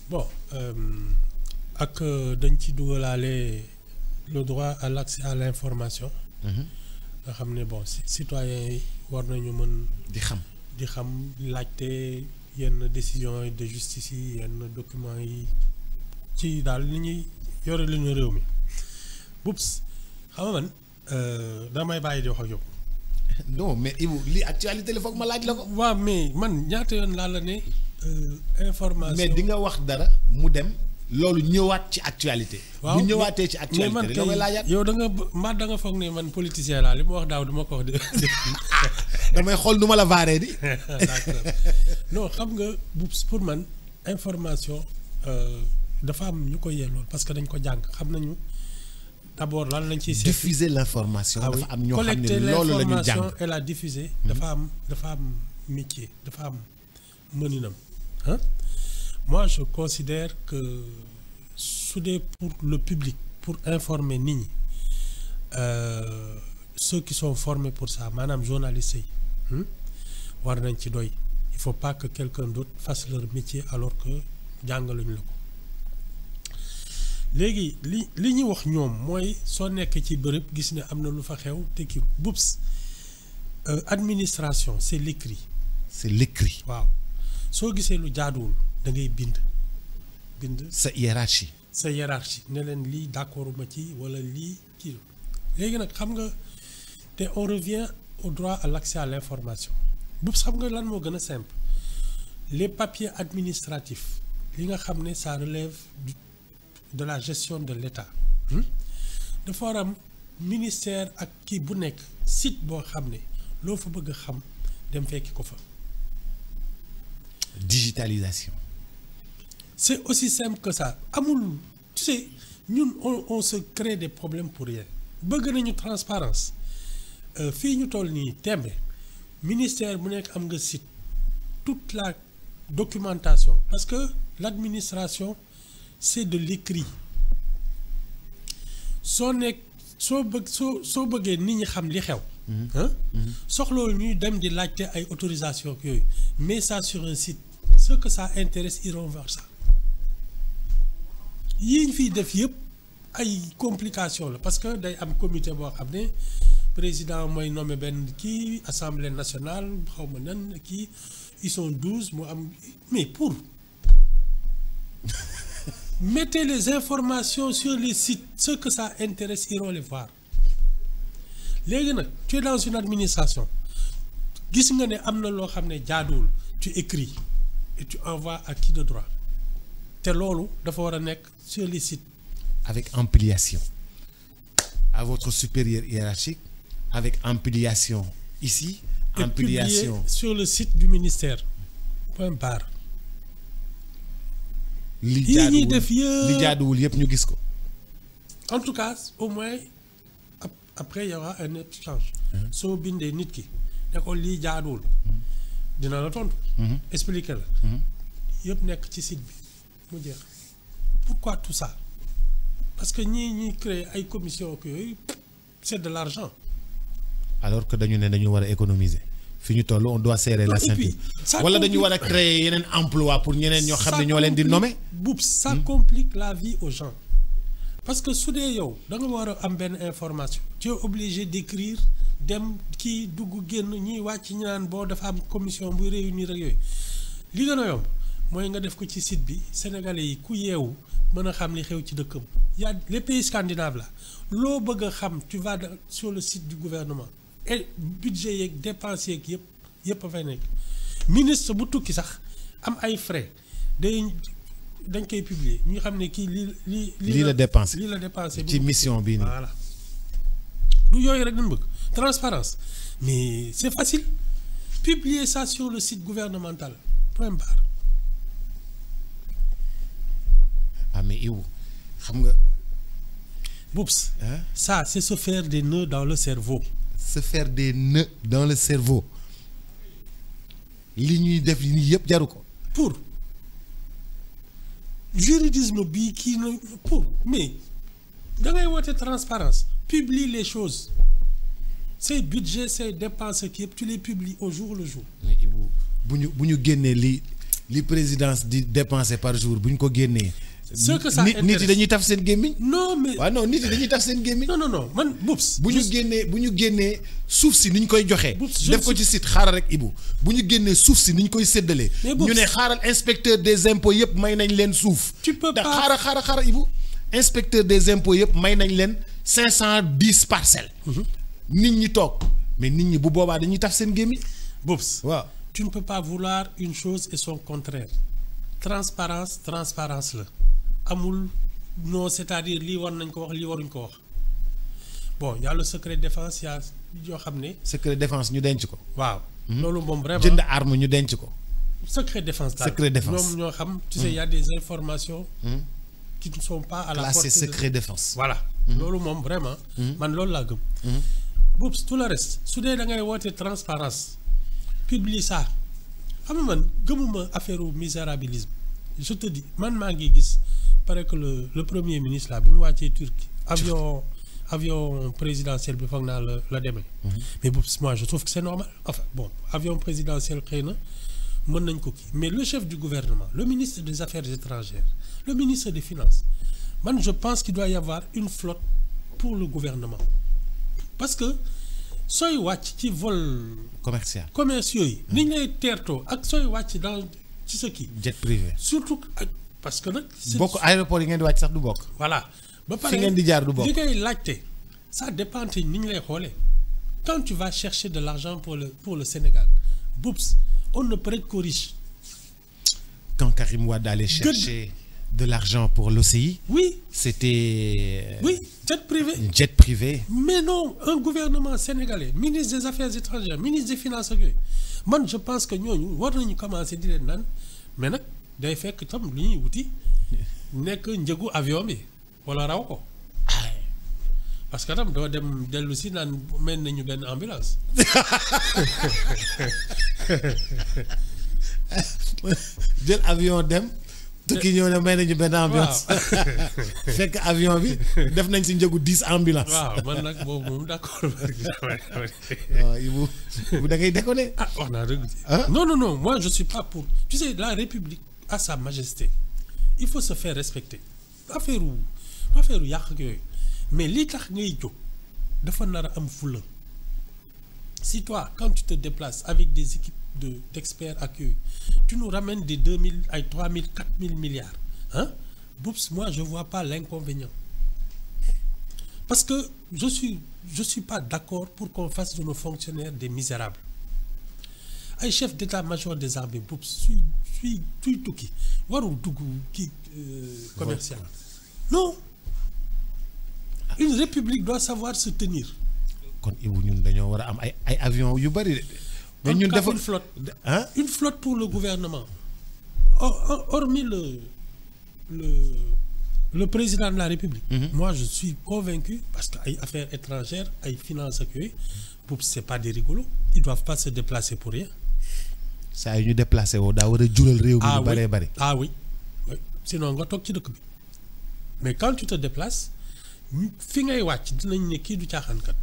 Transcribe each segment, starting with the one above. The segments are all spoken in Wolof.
bon ak dañ ci dugalaale le droit à l'accès à l'information. nga xam ne bon citoyens yi war nañu mën. di xam laajte yenn décisions de justice yi yenn documents yi ci daal li ñuy yore li ñu réew mi Boubs xam nga man damay bàyyi di wax ak yow. non mais Ibou li actualité la foog ma laaj la ko. waaw mais man ñaata yoon laa la ne information. mais di nga wax dara mu dem. loolu ñëwaat ci actualité. waaw bu ñëwaatee ci actualité da nga laajaat. yow da nga foog ne man politicien laa li ma wax daaw du ma ko wax de. damay xool nu ma la vaaree di. d'accord non xam nga pour man information dafa am ñu ko yellool parce que dañ ko jàng xam nañu d'abord lan lañ ciy. diffuser l'information. dafa am ñoo xam ne loolu la ñu jàng collecter l'information et la diffuser. dafa am métier dafa am mëninam ah. Moi, je considère que soudé pour le public, pour informer nit ñi ceux qui sont formés pour ça maanaam journalistes yi war nañ ci doy. Il faut pas que quelqu'un d'autre fasse leur métier alors que jàngaluñ la ko léegi li ñuy wax ñoom mooy soo nekk ci bërëb gis ne am na lu fa xew te ki Boubs administration c'est l'écrit. c'est l'écrit. waaw soo gisee lu jaaduwul. da ngay bind sa hiérarchie ne leen lii d'accord ma ci wala lii kii léegi nag xam nga te on revient au droit à l'accès à l'information Boubs xam nga lan moo gën a simple les papiers administratifs li nga xam ne ça relève de la gestion de l'État dafa war am ministère ak kii bu nekk site boo xam ne loo fa bëgg a xam dem fekki ko fa. digitalisation. C'est aussi simple que ça amul tu sais ñun on se crée des problèmes pour rien bëgg nañu transparence fii ñu toll nii tembe ministère bu nekk am nga site toute la documentation parce que l'administration c'est de l'écrit soo bëggee nit ñi xam li xew soxloolu ñuy dem di laajte ay autorisation yooyu mais ça sur un site ceux que ça intéresse iront vers ça yi ñu fiy def yëpp ay complications la parce que day am comité boo xam ne président mooy nommé benn kii assemblée nationale xaw ma nan kii ils sont 12 mu am mais pour mettez les informations sur les sites ceux que ça intéresse iront les voir léegi nag tu es dans une administration gis nga ne am na loo xam ne jaaduwul tu écris et tu envoies à qui de droit te loolu dafa war a nekk sur les sites. avec ampliation à votre supérieur hiérarchique avec ampliation ici. et ampliation publié sur le site du ministère point barre. li jaaduwul yëpp ñu gis ko. en tout cas au moins après il y aura un échange. soo bindee nit ki ne ko lii jaaduwul dina la tontu. expliquer la. yëpp nekk ci site bi mu jeex. pourquoi tout ça parce que ñi créer ay commission ak yooyu c'est de l'argent. alors que dañu ne dañu war a économiser fi ñu toll on doit serrer la ceinture. wala dañu war a créer yeneen emploi pour ñeneen ñoo xam ne ñoo leen di nommer. Boubs ça complique la vie aux gens parce que su dee yow da nga war a am benn information tu es obligé d'écrire dem kii dugg génn ñuy wàcc ñu naan boo dafa am commission buy réunir ak yooyu li gën a yomb mooy nga def ko ci site bi sénégalais yi ku yeewu mën a xam li xew ci dëkkam. y a les pays scandinaves là loo bëgg a xam tu vas sur le site du gouvernement et budget yeeg dépenses yeeg yëpp a fay nekk ministre bu tukki sax am ay frais dañ koy publier ñu xam ne kii lii la dépensé ci mission bi nii. voilà du yooyu rek dañ bëgg transparence mais c'est facile publier ça sur le site gouvernemental point barre. mais yow xam nga. Boubs ça c'est se faire des nœuds dans le cerveau. se faire des nœuds dans le cerveau li ñuy def nii yëpp jaru ko. pour juridisme bii kii na pour mais da ngay woote transparence publie les choses say budget say dépenses ki yëpp tu les publies au jour le jour. mais bu ñu génnee li li présidence di dépenser par jour bu ñu ko génnee. ce que ça nit yi dañuy taf seen gémmiñ. non mais waaw non nit yi dañuy taf seen gémmiñ. non man Boubs. bu ñu génnee suuf si ni ñu koy joxe. Boubs def ko ci site xaaral rek Ibou bu ñu génnee suuf si ni ñu koy séddalee. ñu ne xaaral inspecteur des impôts yëpp may nañ leen suuf. tu peux pas xaaral Ibou inspecteur des impôts yëpp may nañ leen 510 parcelles. nit ñi toog mais nit ñi bu boobaa dañuy taf seen gémmiñ. Boubs waaw tu ne peux pas vouloir une chose et son contraire. transparence la. amul non c'est-à-dire lii war nañ ko wax lii waruñ ko wax bon y a le secret défense y a yoo xam ne. secret défense ñu denc ko. waaw. loolu moom vraiment jënd arme ñu denc ko. secret défense daal secret défense ñoom ñoo xam. tu sais y a des informations. qui ne sont pas à la portée classé secret défense. voilà. loolu moom vraiment. man loolu laa gëm. Boubs tout le reste su dee da ngay woote transparence publie ça xam nga man gëmuma affaire misérabilisme. je te dis man maa ngi gis paraît que le premier ministre là bi mu wàccee Turquie avion présidentiel bi foog naa la demee. mais Boubs moi je trouve que c'est normal enfin bon avion présidentiel xëy na mën nañ ko kii mais le chef du gouvernement le ministre des affaires étrangères le ministre des finances man je pense qu'il doit y avoir une flotte pour le gouvernement parce que sooy wàcc ci vol commerciaux yi ni ñu lay teertoo ak sooy wàcc dans ci sa kii jet privé surtout parce que nag bokk aéroport yi ngeen di wàcc sax du bokk voilà ba pare fi ngeen di jaar du bokk li ngay laajte ça dépend te ni ñu lay xoolee quand tu vas chercher de l'argent pour le Sénégal Boubs on ne prête qu'aux riches. Quand Karim Wade allait chercher de l'argent pour l'OCI, oui, c'était jet privé. Mais non, un gouvernement sénégalais, ministre des Affaires étrangères, ministre des Finances, moi je pense que nous devons commencer à dire mais nag day fekk tam li ñuy wuti nekk njëgu avion bi wala raw ko parce que tam doo dem dellu si naan mel nañu benn ambulance. jël avion dem. tukki ñëw ne may nañu benn ambulance. fekk avion bi def nañ si njëgu 10 ambulance. waaw man nag boobu moom d'accord. waaw Ibou da ngay déconner. ah wax naa dëgg. non moi je suis pas pour tu sais la République a sa majesté il faut se faire respecter affaire yàq ak yooyu mais li tax ngay jóg dafa nar a am fulla si toi quand tu te déplaces avec des équipes d'experts ak yooyu tu nous ramènes des 2000 ay 3000 4000 milliards hein Boubs moi je vois pas l'inconvénient parce que je suis pas d'accord pour qu'on fasse de nos fonctionnaires des misérables ay chef d'état-major des armées Boubs suy tukki warul dugg kii commercial non une république doit savoir se tenir. kon Ibou ñun dañoo war a am ay avions yu bari de. mais ñun dafa une flotte pour le gouvernement hormis le président de la République. Moi je suis convaincu parce que ay affaires étrangères ay finances ak yooyu Boubs c'est pas des rigolos ils doivent pas se déplacer pour rien. saa yu ñu déplacé woo daa war a jural réew mi lu bëree bëri. ah oui sinon nga toog ci dëkk bi mais quand tu te déplaces fi ngay wàcc dinañ ne kii du caaxaankat.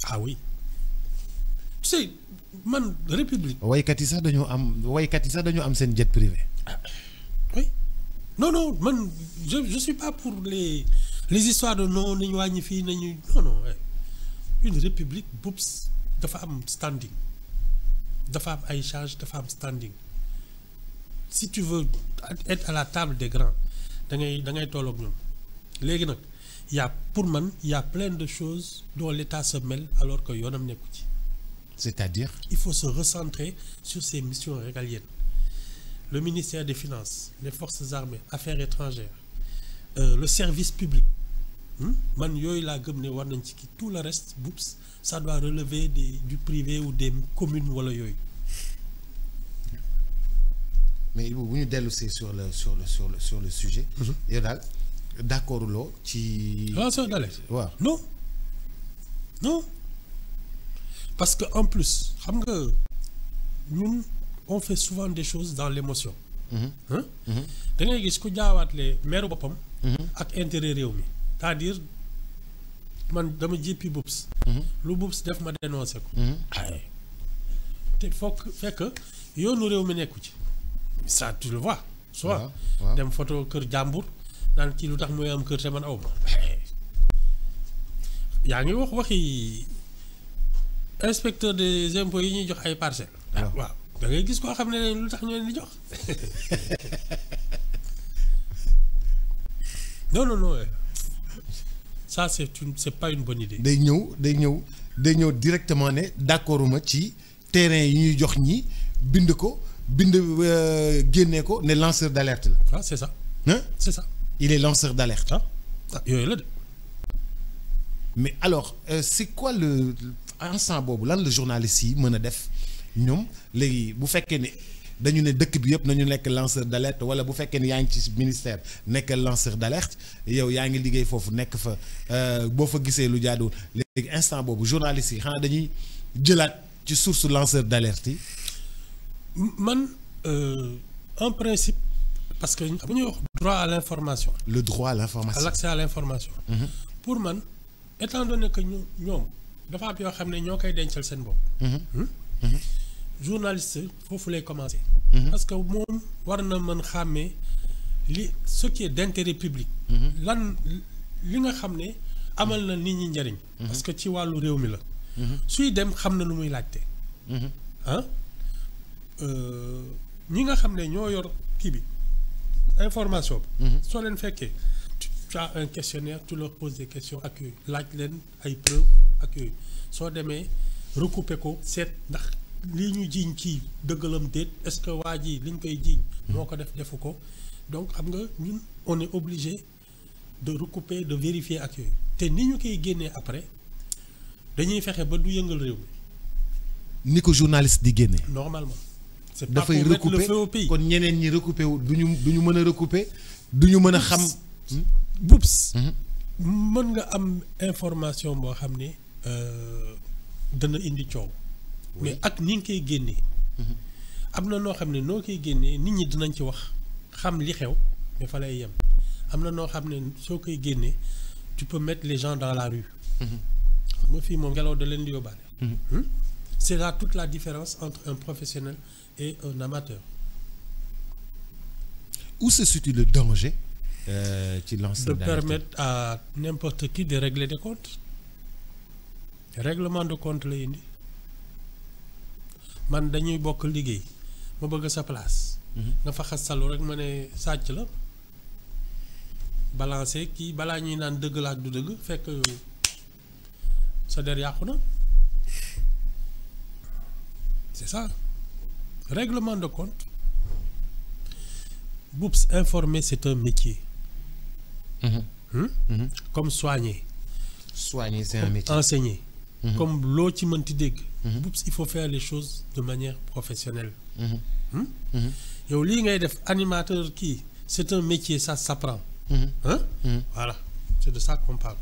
ah oui tu sais man république. waykat yi sax dañoo am seen jet privé. oui non man je suis pas pour les histoires de non nañu wàññi fii nañu non une république Boubs dafa am standing. dafa am ay charge dafa am standing si tu veux être à la table des grands da ngay tolloog ñoom léegi nag pour man y a plein de choses dont l'État se mêle alors que yoonam nekku ci. c'est-à-dire. il faut se recentrer sur ses missions régaliennes le ministère des Finances les forces armées affaires étrangères le service public man yooyu laa gëm ne war nañ ci kii tout le reste Boubs ça doit relever du privé ou des communes wala yooyu. mais Ibou bu ñu dellu see sur le sujet. yow daal d'accord loo ci. waaw soo dalee. waaw non parce que en plus xam nga ñun on fait souvent des choses dans l'émotion. da ngay gis ku jaawaatle meeru boppam. ak intérêt réew mi. c'est-à-dire man dama jéppi Boubs. lu Boubs def ma dénoncé ko. te fekk yoonu réew mi nekku ci ça tu le vois soit waaw. dem photo kër jàmbur naan kii lu tax mooy am kër te man aw ma yaa ngi wax waxi inspecteur des impôts yi ñuy jox ay parcelles. waaw da ngay gis koo xam ne lu tax ñu leen di jox non non non ça c'est pas une bonne idée. day ñëw directement ne d'accorduma ci terrain yi ñuy jox ñi bind génne ko ne lanceur d'alerte la. ah c'est ça. Hein? C'est ça. Il est lanceur d'alerte. yooyu la de. Mais alors c'est quoi le instant boobu lan la journaliste yi mën a def ñoom léegi bu fekkee ne dañu ne dëkk bi yëpp nañu nekk lanceur d'alerte wala bu fekkee ne yaa ngi ci ministère nekk lanceur d'alerte yow yaa ngi liggéey foofu nekk fa boo fa gisee lu jaaduwul léegi instant boobu journaliste yi xanaa dañuy jëlaat ci source lanceur d'alerte yi. man en principe parce que bu ñuy wax droit à l'information. Le droit à l'information. À l'accès à l'information. Pour man étant donné que ñoom dafa am yoo xam ne ñoo koy dencal seen bopp. Journaliste foofu lay commencer. Parce que moom war na mën xàmmee ce qui est d'intérêt public. lan li nga xam ne amal na nit ñi njariñ. parce que ci wàllu réew mi la. suy dem xam na lu muy laajte. ah ñi nga xam ne ñoo yor kii bi information bi. soo leen fekkee tu as un questionnaire tu leur poses des questions ak yooyu laaj leen ay preuves ak yooyu soo demee recouper ko seet ndax lii ñu jiiñ kii dëggalam déet est-ce que waa ji liñ koy jiiñ moo ko defu ko donc xam nga ñun on est obligé de recouper de vérifier ak yooyu te ni ñu koy génnee après dañuy fexe ba du yëngal réew mi. ni ko journaliste di génnee. normalement. c'est pas pour dafay mettre le recouper feu au pays. kon ñeneen ñi recouper wu du ñu mën a recouper du ñu mën a xam. Boups. mën nga am information boo xam ne dana indi coow. mais ak ni nga koy génnee. am na noo xam ne noo koy génnee nit ñi dinañ ci wax xam li xew mais fa lay yem am na noo xam ne soo koy génnee tu peux mettre les gens dans la rue. xam nga fii moom ngelaw da leen di yóbbaale. C'est là toute la différence entre un professionnel et un amateur. Où se situe le danger ci lanceur de permettre à n'importe qui de régler des comptes. Règlement de compte la indi man dañuy bokk liggéey ma bëgg sa place. nga fa xas salu rek ma ne sàcc la balancer kii balaa ñuy naan dëgg la ak du dëgg fekk sa der yàqu na. C'est ça. Règlement de compte. Boups, informer, c'est un métier. Comme soigner. Soigner, c'est un métier. Enseigner. Comme l'eau ci mënti dégg. Boups, il faut faire les choses de manière professionnelle. Yow lii ngay def animateur kii c'est un métier, ça s'apprend. Voilà, c'est de ça qu'on parle.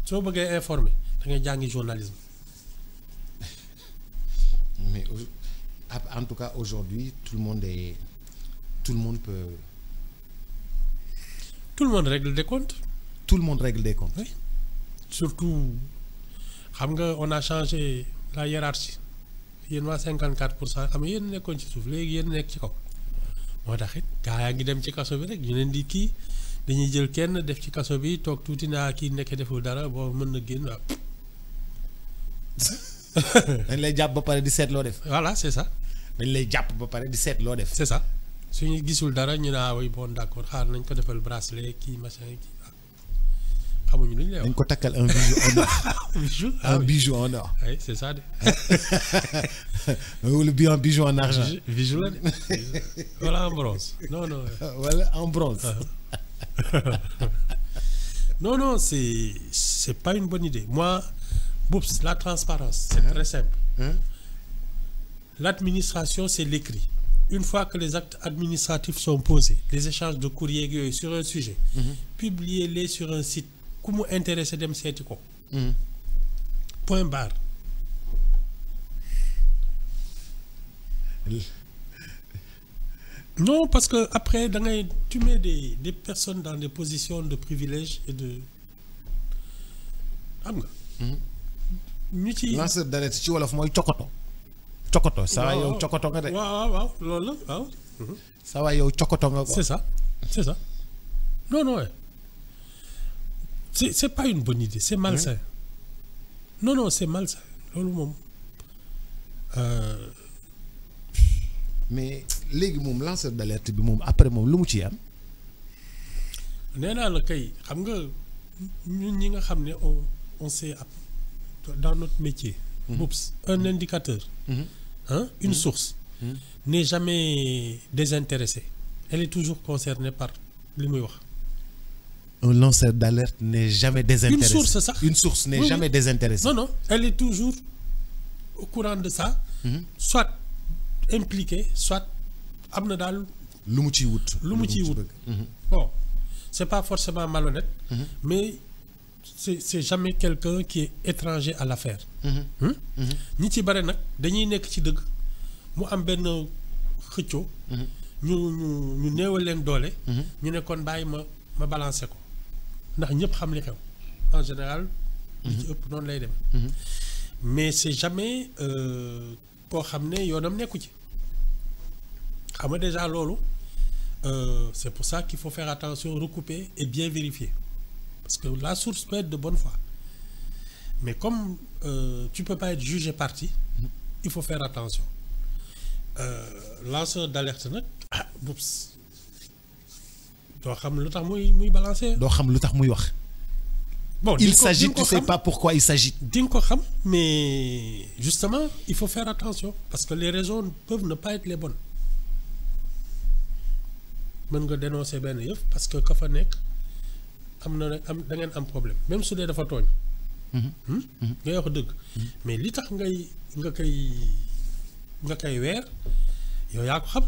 Soo bëggee informer da ngay jàngi journalisme. Mais en tout cas aujourd'hui tout le monde peut. Tout le monde règle des comptes. Tout le monde règle des comptes. Oui. Surtout xam nga on a changé la hiérarchie yéen waa 54% xam nga yéen nekkoon ci suuf léegi yéen nekk ci kaw moo tax it gaa yaa ngi dem ci kaso bi rek ñu leen di kii dañuy jël kenn def ci kaso bi toog tuuti naa kii nekk deful dara boo mën na génn waaw. dañ lay jàpp ba pare di seet loo def. Voilà c'est ça. dañ lay jàpp ba pare di seet loo def. C'est ça suñu gisul dara ñu naa way bon d'accord xaar nañ ko defal bracelet kii machin kii xamuñu lu ñu lay wax. dañ ko takkal un bijou en or. bijou un bijou en or. oui c'est ça de. wala bien un bijou en argent. bijou la de wala en bronze non non. wala en bronze. non c'est pas une bonne idée moi. Boups, la transparence, c'est très simple. L'administration, c'est l'écrit. Une fois que les actes administratifs sont posés, les échanges de courrier sur un sujet, publiez-les sur un site. Comment intéresser dem seeti ko. Point barre. Non, parce que après, tu mets des personnes dans des positions de privilège et de... xam nga. ñu ci lanceur d'alerte ci wolof mooy cokoto. cokoto saa waay yow cokoto nga de. waaw loolu la waaw. saa waay yow cokoto nga ko. c'est ça non ouais. c'est pas une bonne idée c'est malsain. non c'est malsain loolu moom. mais léegi moom lanceur d'alerte bi moom après moom lu mu ciy am. nee naa la kay xam nga ñun ñi nga xam ne on sait dans notre métier. Boups un indicateur. Une source. n'est jamais désintéressée. Elle est toujours concernée par li muy wax. Un lanceur d'alerte n'est jamais désintéressé. Une source sax. Une source n'est jamais désintéressée. Non elle est toujours au courant de ça. Soit impliquée soit am na daal. lu mu ciy wut. Bon c'est pas forcément malhonnête. Mais c'est jamais quelqu'un qui est étranger à l'affaire. ñi ci bare nag dañuy nekk ci dëgg mu am benn xëccoo. ñu néewal leen doole. ñu ne kon bàyyi ma balancer ko ndax ñëpp xam li xew en général. li ci ëpp noonu lay dem. mais c'est jamais koo xam ne yoonam nekku ci xam nga déjà loolu c'est pour ça qu'il faut faire attention recouper et bien vérifier parce que la source peut être de bonne foi mais comme tu peux pas être jugé parti il faut faire attention lanceur d'alerte nag boops doo xam lu tax muy balancer. doo xam lu tax muy wax. Bon, il s'agit, tu sais pas pourquoi il s'agit. Di nga ko xam mais justement il faut faire attention parce que les raisons peuvent ne pas être les bonnes mën nga dénoncer benn yëf parce que ka fa nekk da ngeen am problème même su dee dafa tooñ. ngay wax dëgg. mais li tax nga koy weer yow yaa ko xam.